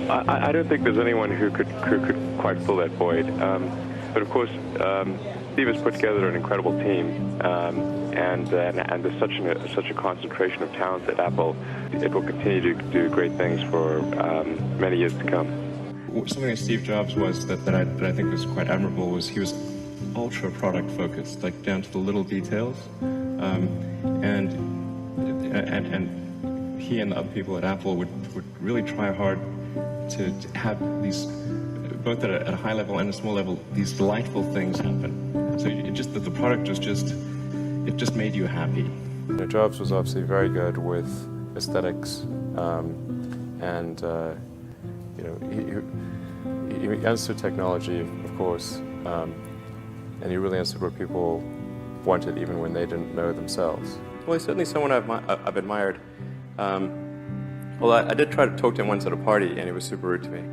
I don't think there's anyone who could quite fill that void. But of course, Steve has put together an incredible team, and there's such a concentration of talent at Apple. It will continue to do great things for many years to come. Something that Steve Jobs was that I think was quite admirable was he was ultra product focused, like down to the little details, and he and the other people at Apple would really try hard to have these, both at a high level and a small level, these delightful things happen. So the product was just made you happy. Jobs was obviously very good with aesthetics, and he understood technology, of course, and he really understood what people wanted even when they didn't know themselves. Well, he's certainly someone I've admired. Well, I did try to talk to him once at a party, and he was super rude to me.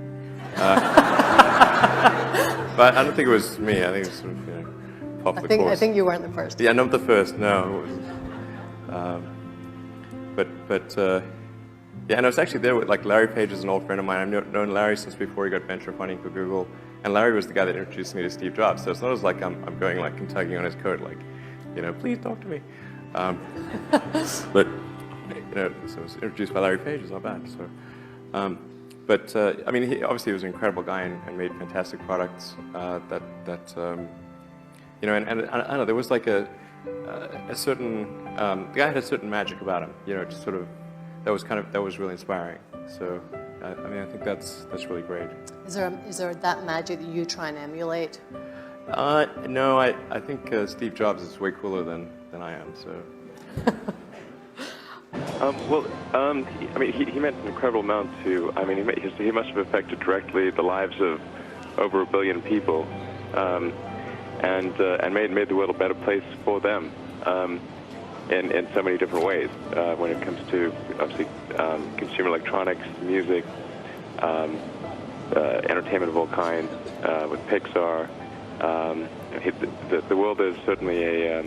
But I don't think it was me. I think it was sort of, off the course. I think you weren't the first. Yeah, not the first. No. Yeah, and I was actually there with, like, Larry Page is an old friend of mine. I've known Larry since before he got venture funding for Google, and Larry was the guy that introduced me to Steve Jobs. So it's not as like I'm going like and tugging on his coat, like, please talk to me. But so I was introduced by Larry Page. It's not bad. So, I mean, he obviously was an incredible guy and made fantastic products. And I don't know, there was like a certain the guy had a certain magic about him. Just sort of. That was really inspiring. So, I mean, I think that's really great. Is there that magic that you try and emulate? No, I think Steve Jobs is way cooler than I am. So. I mean, he meant an incredible amount to. I mean, he must have affected directly the lives of over 1 billion people, and made the world a better place for them. In so many different ways, when it comes to, obviously, consumer electronics, music, entertainment of all kinds, with Pixar. The world is certainly a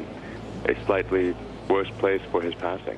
slightly worse place for his passing.